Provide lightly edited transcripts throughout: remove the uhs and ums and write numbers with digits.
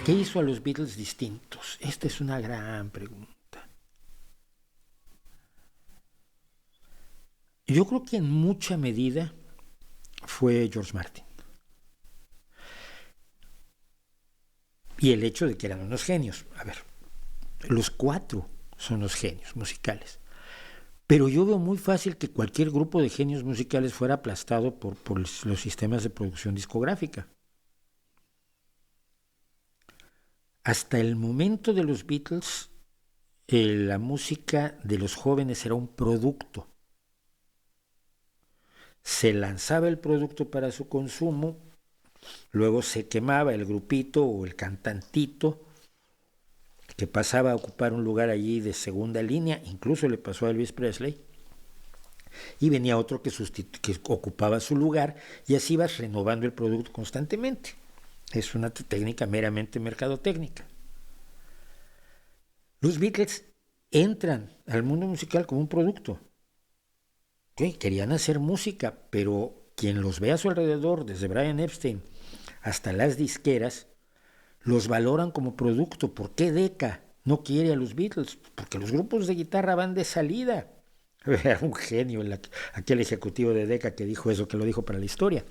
¿Qué hizo a los Beatles distintos? Esta es una gran pregunta. Yo creo que en mucha medida fue George Martin. Y el hecho de que eran unos genios. A ver, los cuatro son los genios musicales. Pero yo veo muy fácil que cualquier grupo de genios musicales fuera aplastado por los sistemas de producción discográfica. Hasta el momento de los Beatles, la música de los jóvenes era un producto. Se lanzaba el producto para su consumo, luego se quemaba el grupito o el cantantito que pasaba a ocupar un lugar allí de segunda línea, incluso le pasó a Elvis Presley, y venía otro que ocupaba su lugar, y así ibas renovando el producto constantemente. Es una técnica meramente mercadotécnica. Los Beatles entran al mundo musical como un producto. Querían hacer música, pero quien los ve a su alrededor, desde Brian Epstein hasta las disqueras, los valoran como producto. ¿Por qué Decca no quiere a los Beatles? Porque los grupos de guitarra van de salida. Era un genio aquel ejecutivo de Decca que dijo eso, que lo dijo para la historia.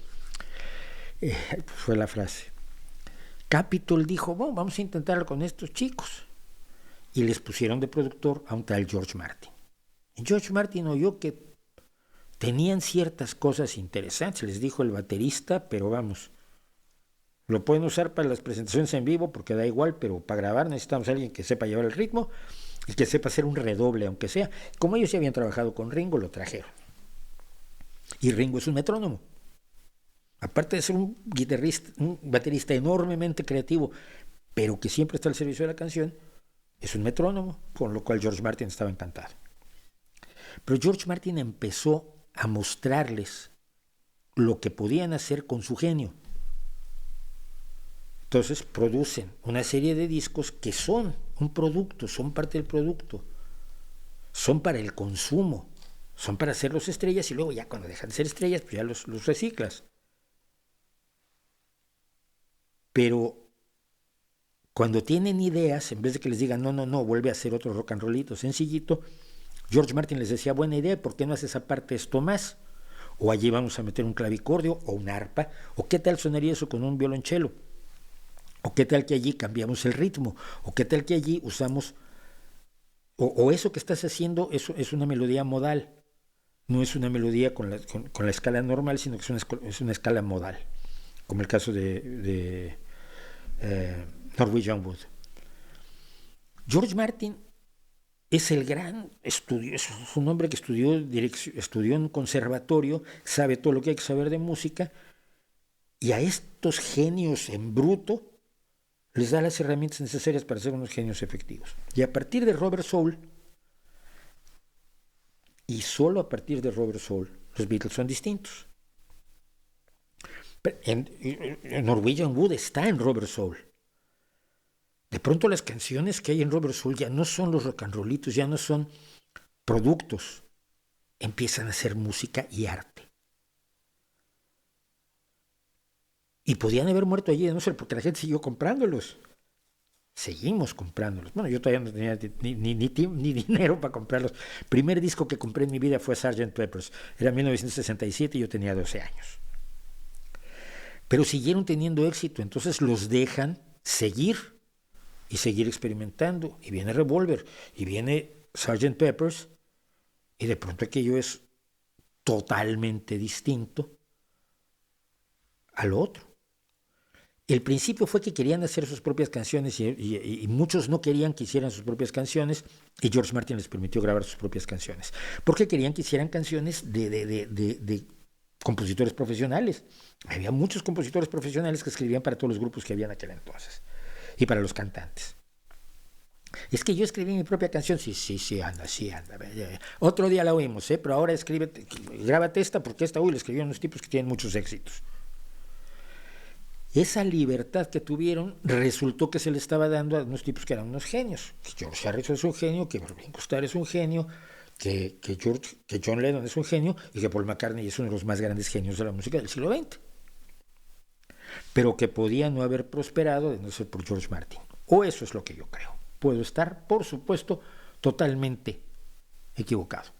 Fue la frase. Capitol dijo, bueno, vamos a intentarlo con estos chicos. Y les pusieron de productor a un tal George Martin. Y George Martin oyó que tenían ciertas cosas interesantes, les dijo el baterista, pero vamos, lo pueden usar para las presentaciones en vivo porque da igual, pero para grabar necesitamos a alguien que sepa llevar el ritmo y que sepa hacer un redoble, aunque sea. Como ellos ya habían trabajado con Ringo, lo trajeron. Y Ringo es un metrónomo. Aparte de ser un guitarrista, un baterista enormemente creativo, pero que siempre está al servicio de la canción, es un metrónomo, con lo cual George Martin estaba encantado. Pero George Martin empezó a mostrarles lo que podían hacer con su genio. Entonces producen una serie de discos que son un producto, son parte del producto, son para el consumo, son para hacerlos estrellas y luego ya cuando dejan de ser estrellas pues ya los reciclas. Pero cuando tienen ideas, en vez de que les digan no, vuelve a hacer otro rock and rollito sencillito, George Martin les decía, buena idea, ¿por qué no haces aparte esto más? O allí vamos a meter un clavicordio o un arpa, o qué tal sonaría eso con un violonchelo, o qué tal que allí cambiamos el ritmo, o qué tal que allí usamos, o eso que estás haciendo, eso es una melodía modal, no es una melodía con la escala normal, sino que es una escala modal, como el caso de Norwegian Wood. George Martin es el gran estudioso, es un hombre que estudió en un conservatorio, sabe todo lo que hay que saber de música, y a estos genios en bruto les da las herramientas necesarias para ser unos genios efectivos. Y a partir de Robert Soul, y solo a partir de Robert Soul, los Beatles son distintos. Norwegian Wood está en Robert Soul. De pronto las canciones que hay en Robert Soul ya no son los rock and rollitos, ya no son productos, empiezan a ser música y arte. Y podían haber muerto allí, no sé, porque la gente siguió comprándolos. Seguimos comprándolos. Bueno, yo todavía no tenía ni dinero para comprarlos. El primer disco que compré en mi vida fue Sgt. Pepper's. Era 1967 y yo tenía 12 años. Pero siguieron teniendo éxito, entonces los dejan seguir y seguir experimentando. Y viene Revolver, y viene Sgt. Pepper's, y de pronto aquello es totalmente distinto al otro. El principio fue que querían hacer sus propias canciones y muchos no querían que hicieran sus propias canciones, y George Martin les permitió grabar sus propias canciones, porque querían que hicieran canciones de compositores profesionales. Había muchos compositores profesionales que escribían para todos los grupos que había en aquel entonces y para los cantantes. Es que yo escribí mi propia canción, sí, anda. Otro día la oímos, pero ahora grábate esta, porque esta la escribieron unos tipos que tienen muchos éxitos. Esa libertad que tuvieron resultó que se le estaba dando a unos tipos que eran unos genios. Que George Harrison es un genio, que Ringo Starr es un genio, que John Lennon es un genio y que Paul McCartney es uno de los más grandes genios de la música del siglo XX. pero que podía no haber prosperado de no ser por George Martin. O eso es lo que yo creo. Puedo estar, por supuesto, totalmente equivocado.